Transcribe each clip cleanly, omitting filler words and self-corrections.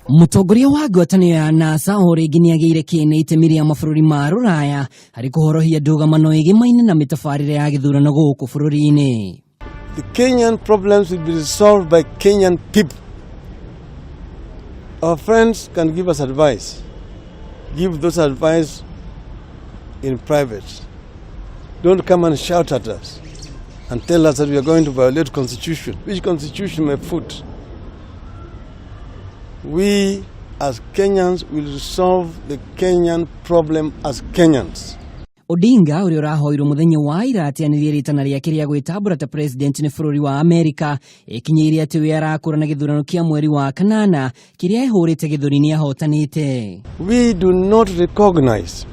Mutongoria wa ngwatanĩro ya NASA orĩngĩ niagiire kiene itemi rĩa mabũrũri ma rũraya harĩ kũhorohia ndugamano ĩgĩmaine na mĩtabarĩre ya githurano gũkũ bũrũri-inĩ. The Kenyan problems will be resolved by Kenyan people. Our friends can give us advice. Give those advice in private. Don't come and shout at us and tell us that we are going to violate constitution. Which constitution, my foot? We as Kenyans will resolve the Kenyan problem as Kenyans. Odinga ũrĩa ũrahoirwo mũthenya wa ira atianirie ritana rĩake rĩa gwĩtambũra ta president nĩ bũrũri wa Amerika ĩkinyĩire atĩ we arakũrana gĩthurano kĩa mweri wa kanana kĩrĩa ehũrĩte gĩthũri nĩ ahotanĩte. We do not recognize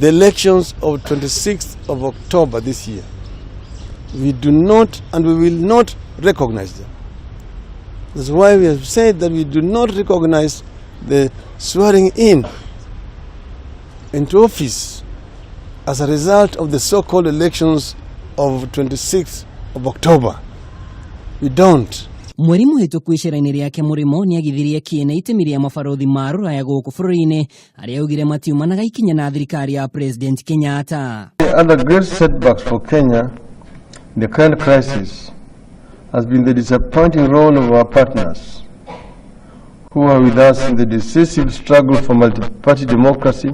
the elections of 26th of October this year. We do not and we will not recognize them. That's why we have said that we do not recognize the swearing in into office as a result of the so-called elections of 26th of October. We don't. Mweri mũhĩtũku icera-inĩ rĩake murimo niagithirie kiene itemi rĩa mabaruthi ma rũraya gũkũ bũrũri-inĩ arĩa augire matiumanaga ikinya na thirikari ya President Kenyatta. The other great setbacks for Kenya in the current crisis has been the disappointing role of our partners who are with us in the decisive struggle for multi-party democracy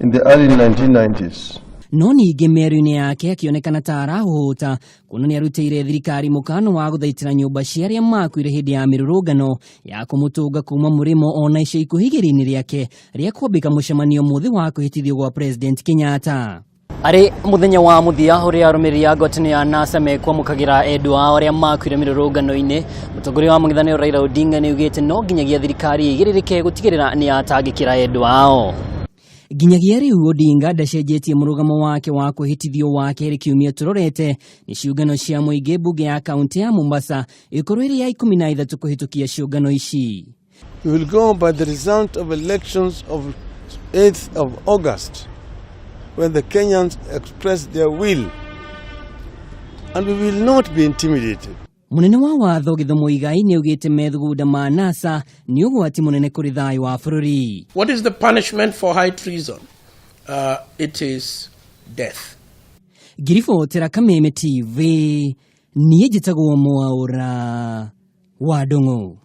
in the early 1990s. No ningĩ mĩario-inĩ yake akĩonekana ta arahũhũta kuona nĩ arutĩire thirikari mũkano wa gũthaitĩra nyũmba cia arĩa makuire hĩndĩ ya mĩrũrũngano ya kũmũtũnga kuma murimo ona ica ikuhĩ igerio-inĩ rĩake rĩa kwambĩka mũcemanio mũthĩ wa kwĩhĩtithio gwa President Kenyatta. Arĩ mũthenya wa mũthia ũrĩa arũmĩrĩri a ngwatanĩro ya NASA mekwamũkagĩra endwa ao arĩa makuire mĩrũrũngano-inĩ, mũtongoria wa mung'ethaniro Raila Odinga nĩaugĩte no nginyagia thirikari ĩgĩrĩrĩke gũtigĩrĩra nĩ atangĩkĩra endwa ao. Nginyagia rĩu Odinga ndacenjetie mũrũgamo wake wa kwĩhĩtithio wa kerĩ kiumia tũrorete nĩ ciũngano cia mũingĩ mbunge ya kaunti ya Mombasa ĩkorwo ĩrĩ ya 13 kũhĩtũkia ciũngano ici. We will go by the result of elections of 8th of August when the Kenyans express their will, and we will not be intimidated. Munene wa watho Githumo Igai nĩaugĩte methugunda ma NASA nĩ ũgwati mũnene kũrĩ thayũ wa bũrũri. What is the punishment for high treason? It is death. Ngiribotera Kameme TV niĩ njĩtagwo Mwaura wa Ndung'u.